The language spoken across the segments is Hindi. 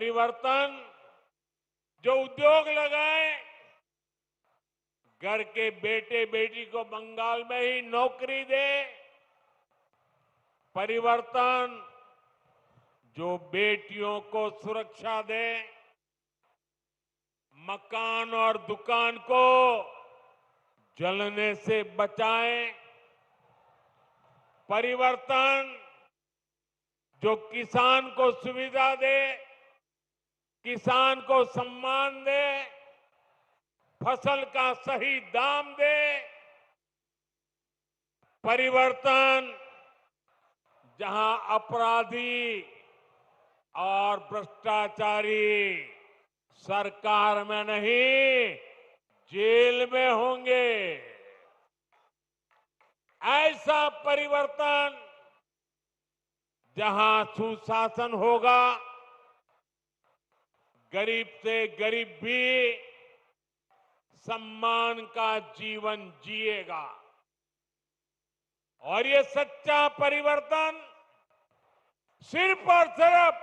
परिवर्तन जो उद्योग लगाए, घर के बेटे बेटी को बंगाल में ही नौकरी दे, परिवर्तन जो बेटियों को सुरक्षा दे, मकान और दुकान को जलने से बचाए, परिवर्तन जो किसान को सुविधा दे, किसान को सम्मान दे, फसल का सही दाम दे, परिवर्तन जहां अपराधी और भ्रष्टाचारी सरकार में नहीं जेल में होंगे, ऐसा परिवर्तन जहां सुशासन होगा, गरीब से गरीब भी सम्मान का जीवन जिएगा। और ये सच्चा परिवर्तन सिर्फ और सिर्फ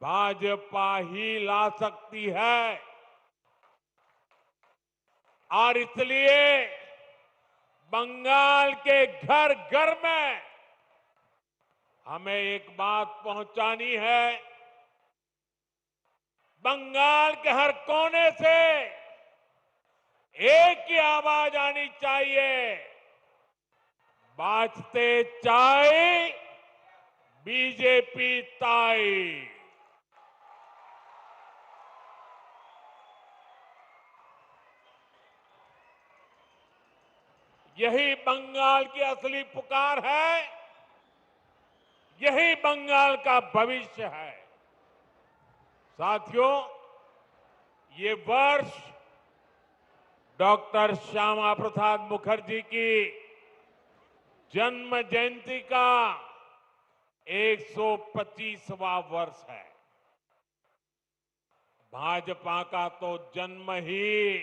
भाजपा ही ला सकती है। और इसलिए बंगाल के घर घर में हमें एक बात पहुंचानी है। बंगाल के हर कोने से एक ही आवाज आनी चाहिए, बाजते चाय बीजेपी ताई। यही बंगाल की असली पुकार है, यही बंगाल का भविष्य है। साथियों, ये वर्ष डॉक्टर श्यामा प्रसाद मुखर्जी की जन्म जयंती का 125वां वर्ष है। भाजपा का तो जन्म ही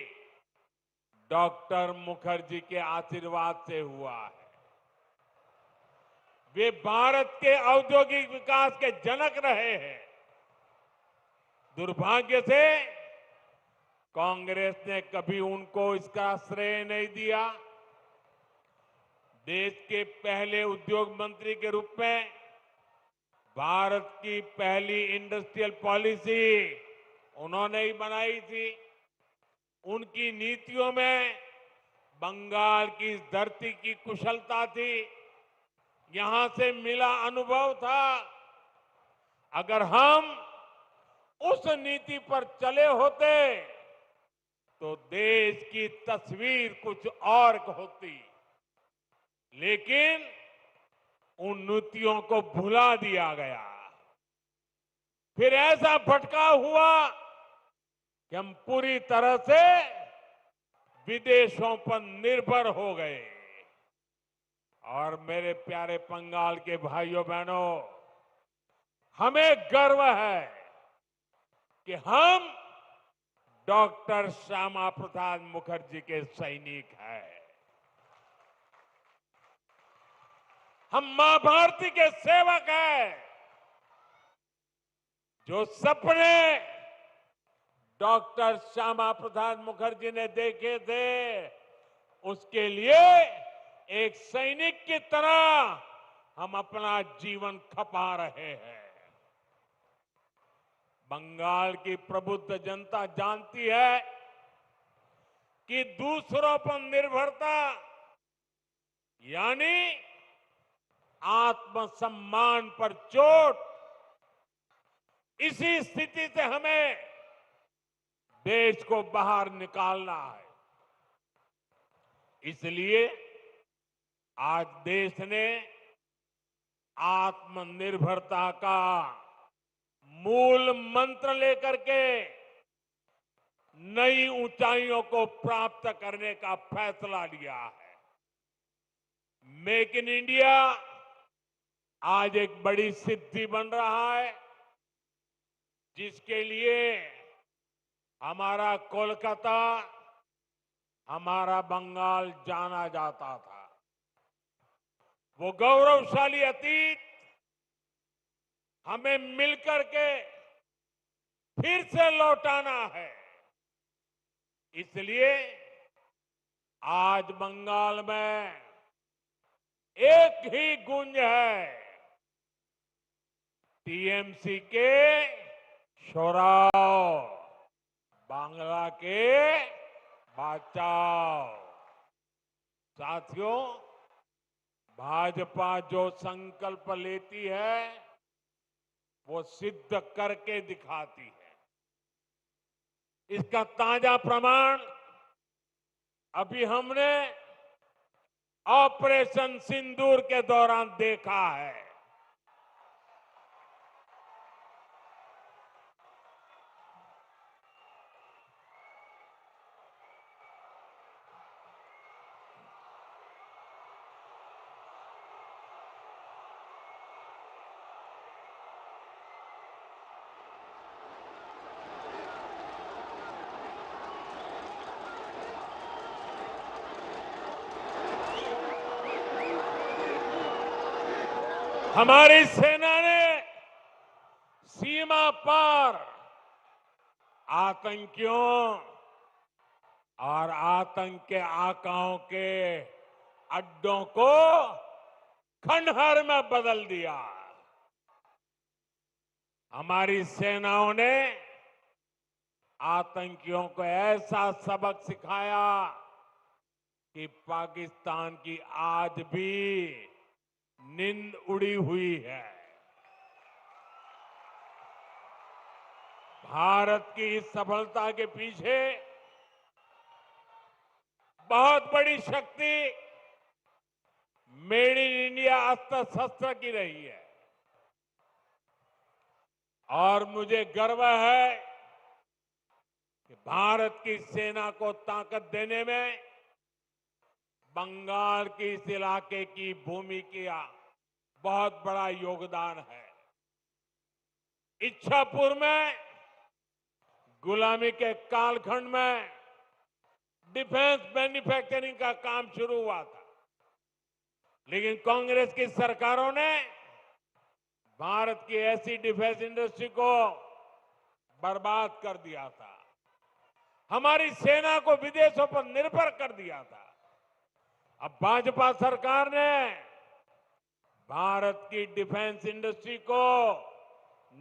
डॉक्टर मुखर्जी के आशीर्वाद से हुआ है। वे भारत के औद्योगिक विकास के जनक रहे हैं। दुर्भाग्य से कांग्रेस ने कभी उनको इसका श्रेय नहीं दिया। देश के पहले उद्योग मंत्री के रूप में भारत की पहली इंडस्ट्रियल पॉलिसी उन्होंने ही बनाई थी। उनकी नीतियों में बंगाल की इस धरती की कुशलता थी, यहां से मिला अनुभव था। अगर हम उस नीति पर चले होते तो देश की तस्वीर कुछ और होती, लेकिन उन नीतियों को भुला दिया गया। फिर ऐसा भटकाव हुआ कि हम पूरी तरह से विदेशों पर निर्भर हो गए। और मेरे प्यारे बंगाल के भाइयों बहनों, हमें गर्व है कि हम डॉक्टर श्यामा प्रसाद मुखर्जी के सैनिक हैं। हम मां भारती के सेवक हैं। जो सपने डॉक्टर श्यामा प्रसाद मुखर्जी ने देखे थे, उसके लिए एक सैनिक की तरह हम अपना जीवन खपा रहे हैं। बंगाल की प्रबुद्ध जनता जानती है कि दूसरों पर निर्भरता यानी आत्मसम्मान पर चोट, इसी स्थिति से हमें देश को बाहर निकालना है। इसलिए आज देश ने आत्मनिर्भरता का मूल मंत्र लेकर के नई ऊंचाइयों को प्राप्त करने का फैसला लिया है। मेक इन इंडिया आज एक बड़ी सिद्धि बन रहा है, जिसके लिए हमारा कोलकाता, हमारा बंगाल जाना जाता था। वो गौरवशाली अतीत हमें मिलकर के फिर से लौटाना है। इसलिए आज बंगाल में एक ही गूंज है, टीएमसी के शोराव, बांग्ला के बचाओ। साथियों, भाजपा जो संकल्प लेती है वो सिद्ध करके दिखाती है। इसका ताजा प्रमाण अभी हमने ऑपरेशन सिंदूर के दौरान देखा है। हमारी सेना ने सीमा पार आतंकियों और आतंक के आकाओं के अड्डों को खंडहर में बदल दिया। हमारी सेनाओं ने आतंकियों को ऐसा सबक सिखाया कि पाकिस्तान की आज भी नींद उड़ी हुई है। भारत की इस सफलता के पीछे बहुत बड़ी शक्ति मेड इन इंडिया अस्त्र शस्त्र की रही है और मुझे गर्व है कि भारत की सेना को ताकत देने में बंगाल के इस इलाके की भूमि का बहुत बड़ा योगदान है। इच्छापुर में गुलामी के कालखंड में डिफेंस मैन्युफैक्चरिंग का काम शुरू हुआ था, लेकिन कांग्रेस की सरकारों ने भारत की ऐसी डिफेंस इंडस्ट्री को बर्बाद कर दिया था, हमारी सेना को विदेशों पर निर्भर कर दिया था। अब भाजपा सरकार ने भारत की डिफेंस इंडस्ट्री को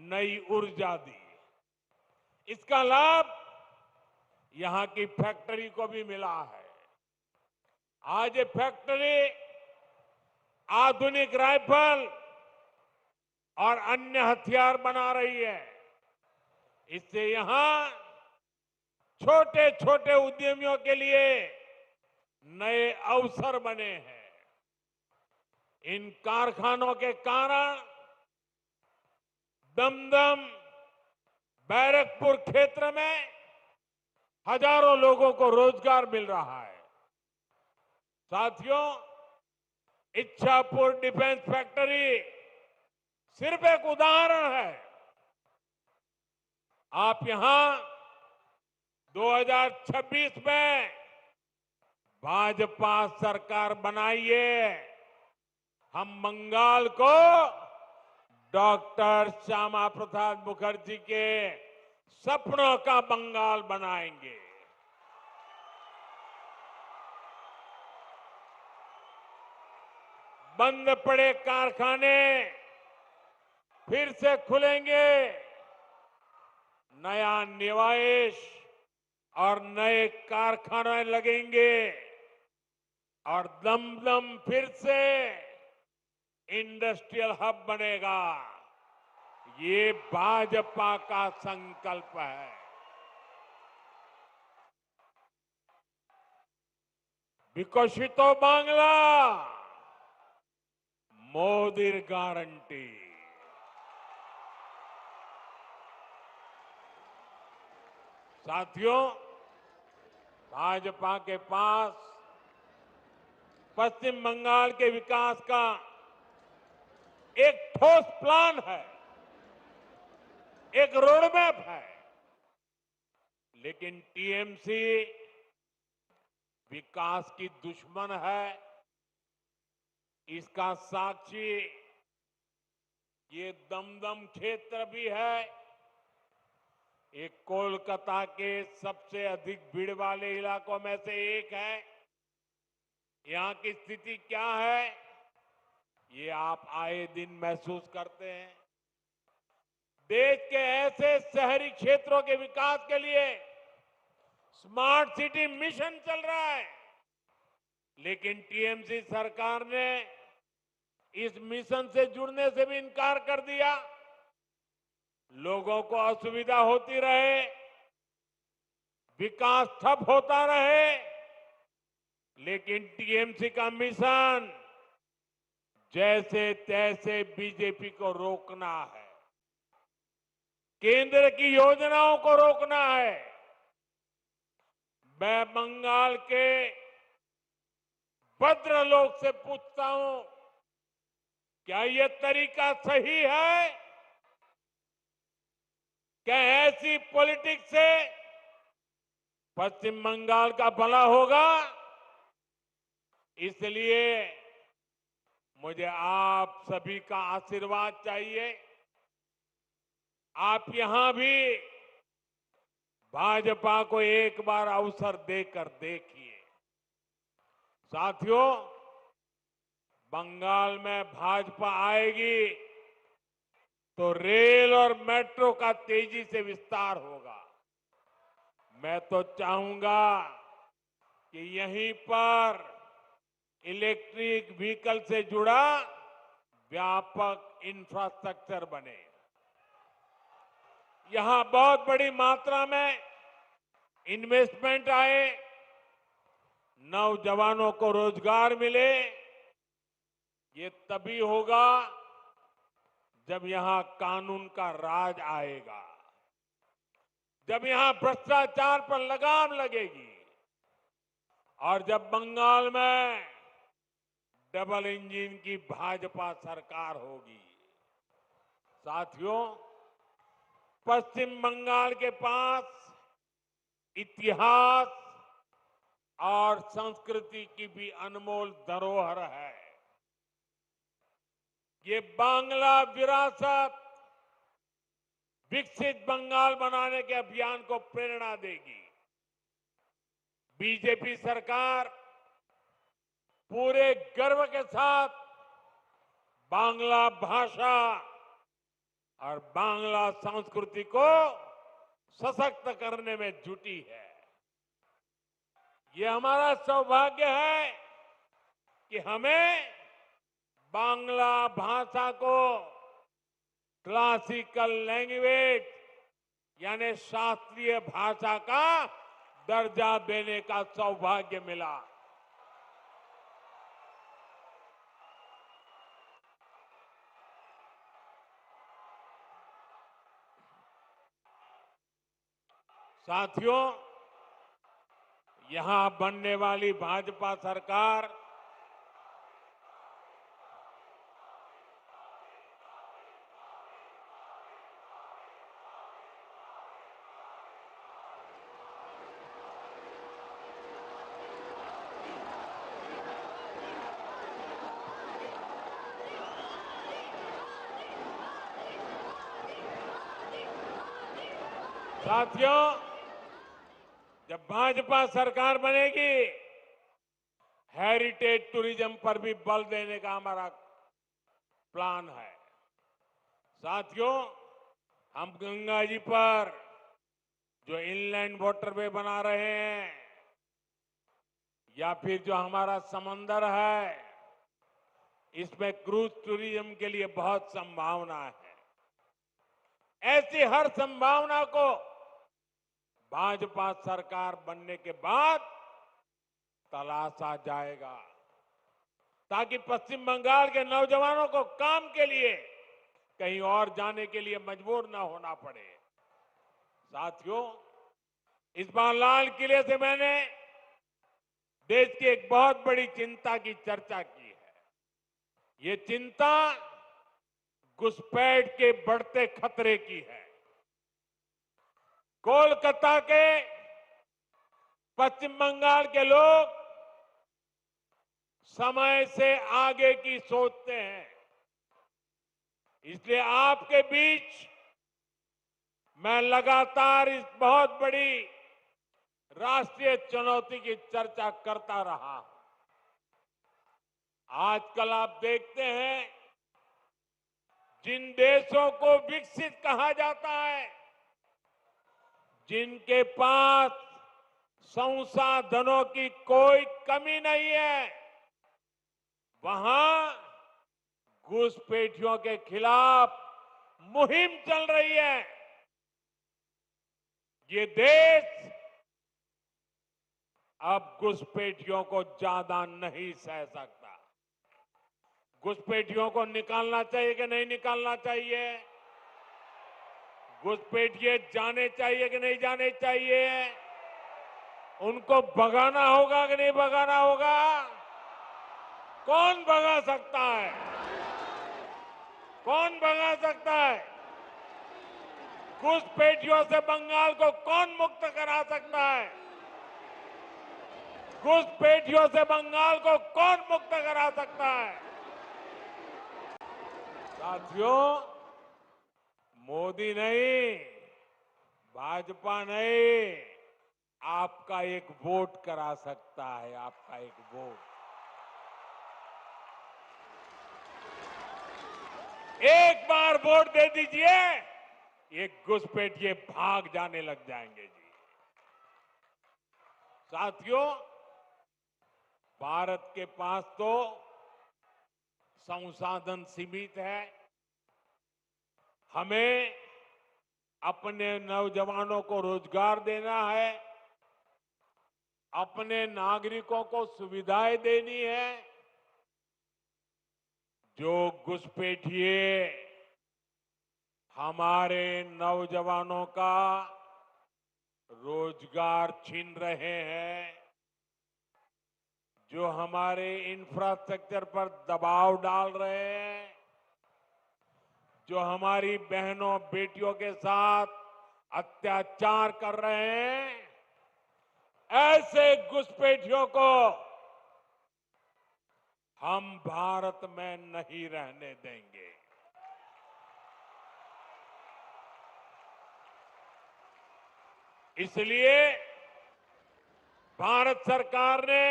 नई ऊर्जा दी। इसका लाभ यहां की फैक्ट्री को भी मिला है। आज ये फैक्ट्री आधुनिक राइफल और अन्य हथियार बना रही है। इससे यहां छोटे छोटे उद्यमियों के लिए नए अवसर बने हैं। इन कारखानों के कारण दमदम, बैरकपुर क्षेत्र में हजारों लोगों को रोजगार मिल रहा है। साथियों, इच्छापुर डिफेंस फैक्ट्री सिर्फ एक उदाहरण है। आप यहां 2026 में भाजपा सरकार बनाइए, हम बंगाल को डॉक्टर श्यामा प्रसाद मुखर्जी के सपनों का बंगाल बनाएंगे। बंद पड़े कारखाने फिर से खुलेंगे, नया निवेश और नए कारखाने लगेंगे और दमदम फिर से इंडस्ट्रियल हब बनेगा। ये भाजपा का संकल्प है। विकसितो बांग्ला, मोदीर गारंटी। साथियों, भाजपा के पास पश्चिम बंगाल के विकास का एक ठोस प्लान है, एक रोडमैप है, लेकिन टीएमसी विकास की दुश्मन है। इसका साक्षी ये दमदम क्षेत्र भी है। एक कोलकाता के सबसे अधिक भीड़ वाले इलाकों में से एक है। यहाँ की स्थिति क्या है, ये आप आए दिन महसूस करते हैं। देश के ऐसे शहरी क्षेत्रों के विकास के लिए स्मार्ट सिटी मिशन चल रहा है, लेकिन टीएमसी सरकार ने इस मिशन से जुड़ने से भी इनकार कर दिया। लोगों को असुविधा होती रहे, विकास ठप होता रहे, लेकिन टीएमसी का मिशन जैसे तैसे बीजेपी को रोकना है, केंद्र की योजनाओं को रोकना है। मैं बंगाल के भद्रलोक से पूछता हूं, क्या यह तरीका सही है? क्या ऐसी पॉलिटिक्स से पश्चिम बंगाल का भला होगा? इसलिए मुझे आप सभी का आशीर्वाद चाहिए। आप यहां भी भाजपा को एक बार अवसर देकर देखिए। साथियों, बंगाल में भाजपा आएगी तो रेल और मेट्रो का तेजी से विस्तार होगा। मैं तो चाहूंगा कि यहीं पर इलेक्ट्रिक व्हीकल से जुड़ा व्यापक इंफ्रास्ट्रक्चर बने। यहां बहुत बड़ी मात्रा में इन्वेस्टमेंट आए, नौजवानों को रोजगार मिले। ये तभी होगा जब यहां कानून का राज आएगा, जब यहां भ्रष्टाचार पर लगाम लगेगी और जब बंगाल में डबल इंजन की भाजपा सरकार होगी। साथियों, पश्चिम बंगाल के पास इतिहास और संस्कृति की भी अनमोल धरोहर है। ये बांग्ला विरासत विकसित बंगाल बनाने के अभियान को प्रेरणा देगी। बीजेपी सरकार पूरे गर्व के साथ बांग्ला भाषा और बांग्ला संस्कृति को सशक्त करने में जुटी है। ये हमारा सौभाग्य है कि हमें बांग्ला भाषा को क्लासिकल लैंग्वेज यानी शास्त्रीय भाषा का दर्जा देने का सौभाग्य मिला। साथियों, यहां बनने वाली भाजपा सरकार साथियों, जब भाजपा सरकार बनेगी, हेरिटेज टूरिज्म पर भी बल देने का हमारा प्लान है। साथियों, हम गंगा जी पर जो इनलैंड वाटरवे बना रहे हैं या फिर जो हमारा समंदर है, इसमें क्रूज टूरिज्म के लिए बहुत संभावना है। ऐसी हर संभावना को भाजपा सरकार बनने के बाद तलाशा जाएगा, ताकि पश्चिम बंगाल के नौजवानों को काम के लिए कहीं और जाने के लिए मजबूर न होना पड़े। साथियों, इस बार लाल किले से मैंने देश की एक बहुत बड़ी चिंता की चर्चा की है। ये चिंता घुसपैठ के बढ़ते खतरे की है। कोलकाता के, पश्चिम बंगाल के लोग समय से आगे की सोचते हैं। इसलिए आपके बीच मैं लगातार इस बहुत बड़ी राष्ट्रीय चुनौती की चर्चा करता रहा। आजकल आप देखते हैं, जिन देशों को विकसित कहा जाता है, जिनके पास संसाधनों की कोई कमी नहीं है, वहां घुसपैठियों के खिलाफ मुहिम चल रही है। ये देश अब घुसपैठियों को ज्यादा नहीं सह सकता। घुसपैठियों को निकालना चाहिए कि नहीं निकालना चाहिए? घुसपैठिए जाने चाहिए कि नहीं जाने चाहिए? उनको भगाना होगा कि नहीं भगाना होगा? कौन भगा सकता है? कौन भगा सकता है? घुसपैठियों से बंगाल को कौन मुक्त करा सकता है? घुसपैठियों से बंगाल को कौन मुक्त करा सकता है? साथियों, मोदी नहीं, भाजपा नहीं, आपका एक वोट करा सकता है। आपका एक वोट, एक बार वोट दे दीजिए, ये घुसपैठिए भाग जाने लग जाएंगे जी। साथियों, भारत के पास तो संसाधन सीमित है। हमें अपने नौजवानों को रोजगार देना है, अपने नागरिकों को सुविधाएं देनी है। जो घुसपैठिए हमारे नौजवानों का रोजगार छीन रहे हैं, जो हमारे इंफ्रास्ट्रक्चर पर दबाव डाल रहे हैं, जो हमारी बहनों बेटियों के साथ अत्याचार कर रहे हैं, ऐसे घुसपैठियों को हम भारत में नहीं रहने देंगे। इसलिए भारत सरकार ने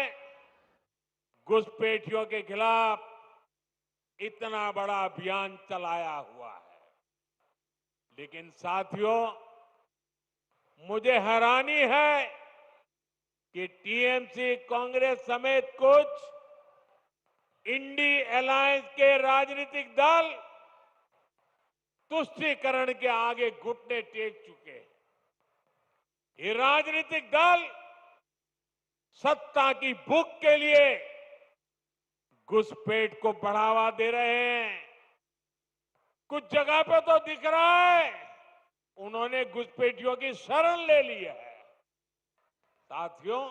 घुसपैठियों के खिलाफ इतना बड़ा अभियान चलाया हुआ है। लेकिन साथियों, मुझे हैरानी है कि टीएमसी, कांग्रेस समेत कुछ इंडी अलायंस के राजनीतिक दल तुष्टीकरण के आगे घुटने टेक चुके हैं। ये राजनीतिक दल सत्ता की भूख के लिए घुसपैठ को बढ़ावा दे रहे हैं। कुछ जगह पे तो दिख रहा है उन्होंने घुसपैठियों की शरण ले ली है। साथियों,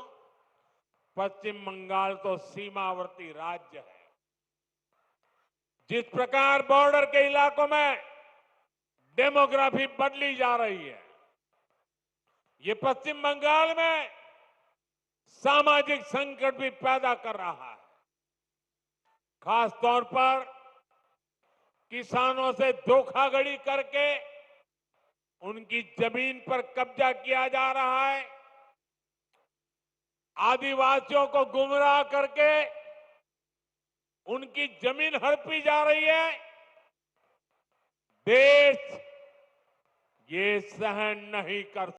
पश्चिम बंगाल तो सीमावर्ती राज्य है। जिस प्रकार बॉर्डर के इलाकों में डेमोग्राफी बदली जा रही है, ये पश्चिम बंगाल में सामाजिक संकट भी पैदा कर रहा है। खासतौर पर किसानों से धोखाधड़ी करके उनकी जमीन पर कब्जा किया जा रहा है। आदिवासियों को गुमराह करके उनकी जमीन हड़पी जा रही है। देश ये सहन नहीं कर